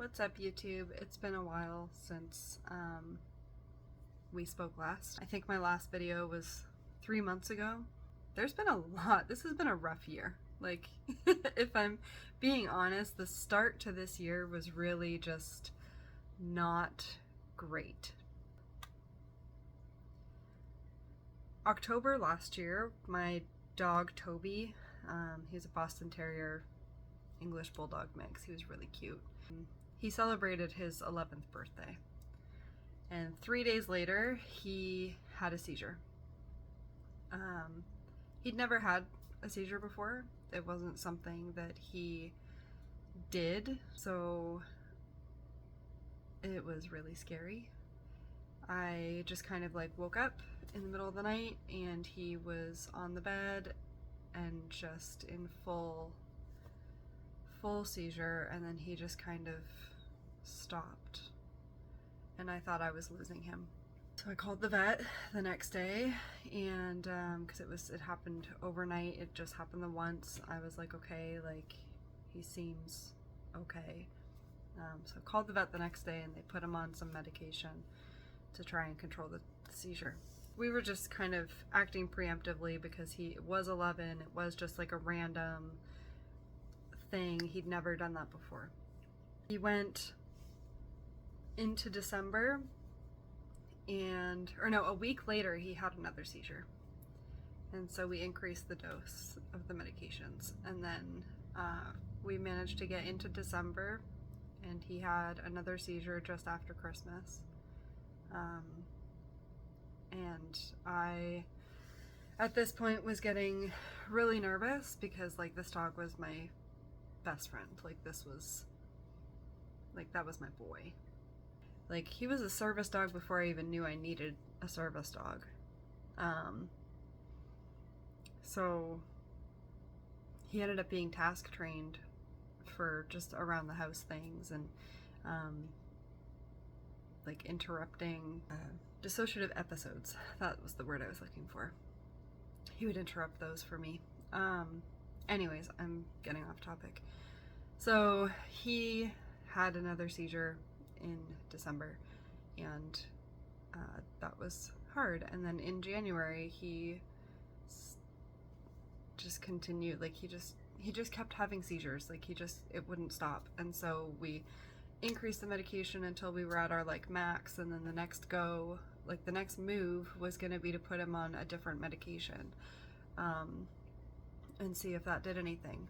What's up, YouTube? It's been a while since we spoke last. I think my last video was 3 months ago. There's been a lot. This has been a rough year. Like, if I'm being honest, the start to this year was really just not great. October last year, my dog Toby, he was a Boston Terrier English Bulldog mix. He was really cute. He celebrated his 11th birthday, and 3 days later he had a seizure. He'd never had a seizure before. It wasn't something that he did, so it was really scary. I just kind of like woke up in the middle of the night and he was on the bed and just in full seizure, and then he just kind of stopped, and I thought I was losing him. So I called the vet the next day, and because it happened overnight, it just happened the once. I was like, okay, like, he seems okay. So I called the vet the next day and they put him on some medication to try and control the seizure. We were just kind of acting preemptively because he was 11. It was just like a random thing. He'd never done that before. He went into December, a week later he had another seizure, and so we increased the dose of the medications, and then we managed to get into December and he had another seizure just after Christmas. And I at this point was getting really nervous because, like, this dog was my best friend. Like, that was my boy. Like, he was a service dog before I even knew I needed a service dog. So he ended up being task trained for just around the house things, and like interrupting dissociative episodes. That was the word I was looking for. He would interrupt those for me. Anyways, I'm getting off topic. So he had another seizure in December, and that was hard. And then in January he just continued, like, he just kept having seizures. Like, it wouldn't stop. And so we increased the medication until we were at our like max, and then the next move was going to be to put him on a different medication and see if that did anything.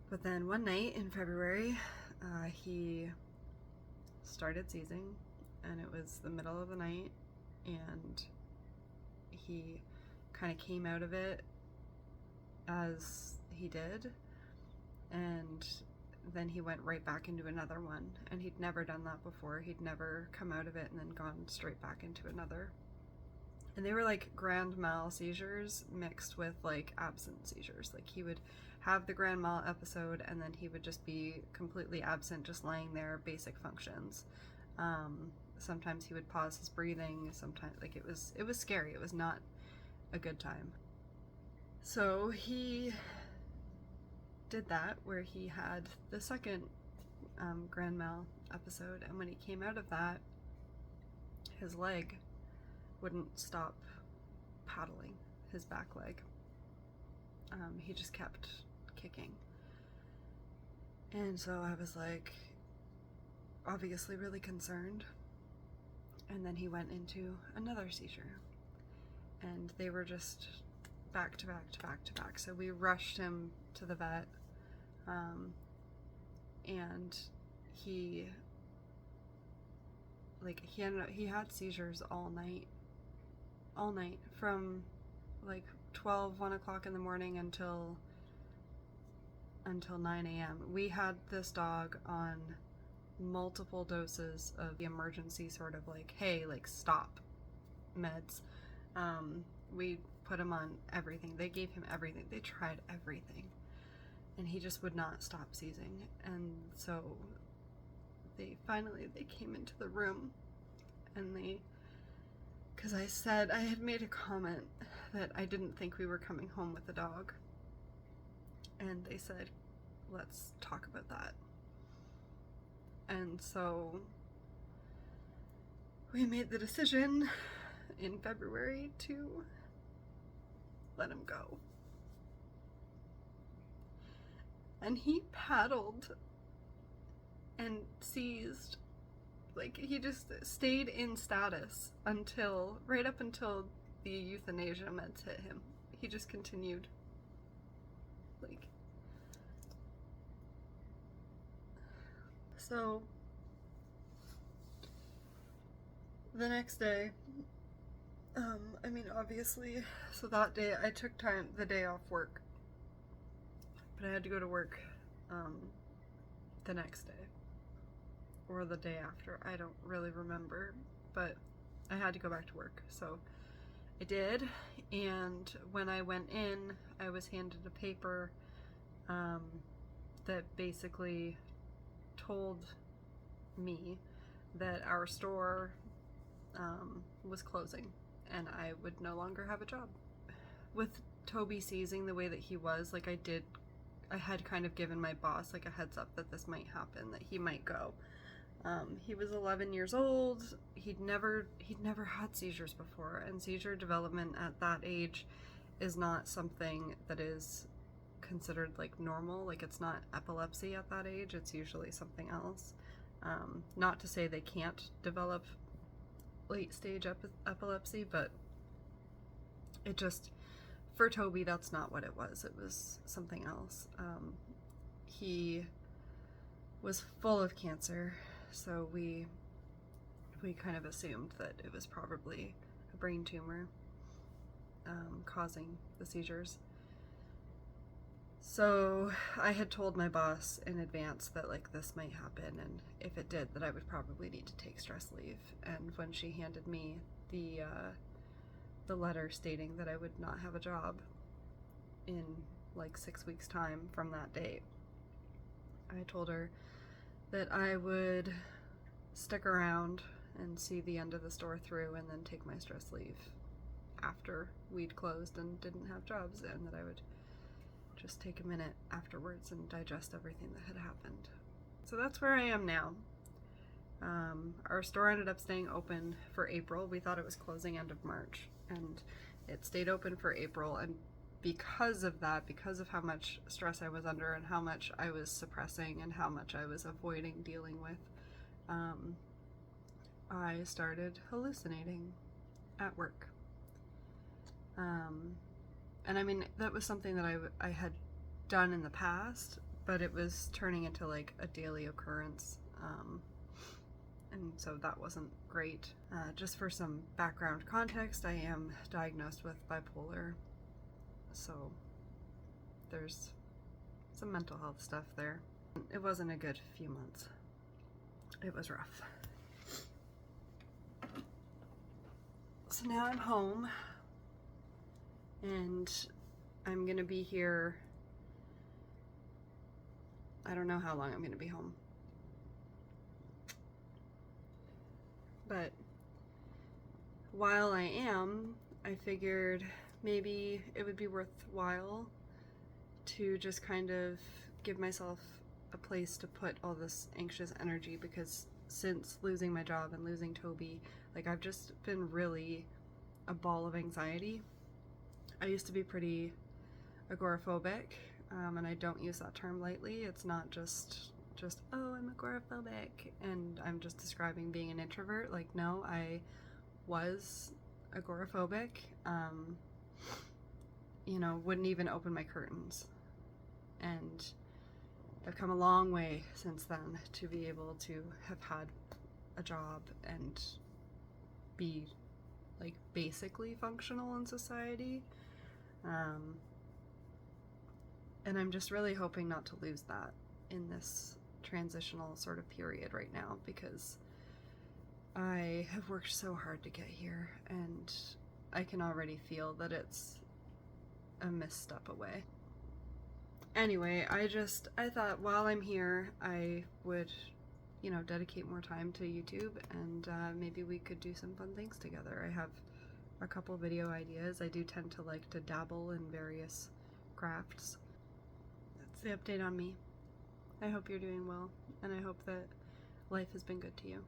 But then one night in February, he started seizing, and it was the middle of the night, and he kind of came out of it as he did, and then he went right back into another one, and he'd never done that before. He'd never come out of it and then gone straight back into another. And they were like grand mal seizures mixed with like absent seizures. Like, he would have the grand mal episode and then he would just be completely absent, just laying there, basic functions. Sometimes he would pause his breathing. Sometimes, like, it was scary. It was not a good time. So he did that, where he had the second grand mal episode, and when he came out of that, his leg wouldn't stop paddling, his back leg. He just kept kicking. And so I was like, obviously really concerned. And then he went into another seizure, and they were just back to back to back to back. So we rushed him to the vet, and he had seizures all night from like 1 o'clock in the morning until 9 a.m. We had this dog on multiple doses of the emergency sort of like, hey, like, stop meds. We put him on everything. They gave him everything. They tried everything, and he just would not stop seizing. And so they came into the room, and because I had made a comment that I didn't think we were coming home with the dog, and they said, let's talk about that. And so we made the decision in February to let him go. And he paddled and seized. Like, he just stayed in status until, right up until the euthanasia meds hit him. He just continued. Like, so the next day, I mean, obviously, so that day I took the day off work, but I had to go to work the next day or the day after. I don't really remember, but I had to go back to work, so I did. And when I went in, I was handed a paper that basically told me that our store was closing and I would no longer have a job. With Toby seizing the way that he was, like, I had kind of given my boss like a heads up that this might happen, that he might go. He was 11 years old. He'd never had seizures before, and seizure development at that age is not something that is considered like normal. Like, it's not epilepsy at that age, it's usually something else. Not to say they can't develop late stage epilepsy, but it just, for Toby, that's not what it was. It was something else. He was full of cancer, so we kind of assumed that it was probably a brain tumor causing the seizures. So I had told my boss in advance that, like, this might happen, and if it did, that I would probably need to take stress leave. And when she handed me the letter stating that I would not have a job in like 6 weeks time from that date, I told her that I would stick around and see the end of the store through and then take my stress leave after we'd closed and didn't have jobs, and that I would just take a minute afterwards and digest everything that had happened. So that's where I am now. Our store ended up staying open for April. We thought it was closing end of March, and it stayed open for April. And because of that, because of how much stress I was under and how much I was suppressing and how much I was avoiding dealing with, I started hallucinating at work. And I mean, that was something that I had done in the past, but it was turning into like a daily occurrence. And so that wasn't great. Just for some background context, I am diagnosed with bipolar, so there's some mental health stuff there. It wasn't a good few months. It was rough. So now I'm home, and I'm gonna be here, I don't know how long I'm gonna be home. But while I am, I figured maybe it would be worthwhile to just kind of give myself a place to put all this anxious energy, because since losing my job and losing Toby, like, I've just been really a ball of anxiety. I used to be pretty agoraphobic, and I don't use that term lightly. It's not just oh, I'm agoraphobic and I'm just describing being an introvert. Like, no, I was agoraphobic. You know, wouldn't even open my curtains. And I've come a long way since then to be able to have had a job and be, like, basically functional in society. And I'm just really hoping not to lose that in this transitional sort of period right now, because I have worked so hard to get here, and I can already feel that it's a misstep away. Anyway, I thought while I'm here, I would, you know, dedicate more time to YouTube, and maybe we could do some fun things together. I have a couple video ideas. I do tend to like to dabble in various crafts. That's the update on me. I hope you're doing well, and I hope that life has been good to you.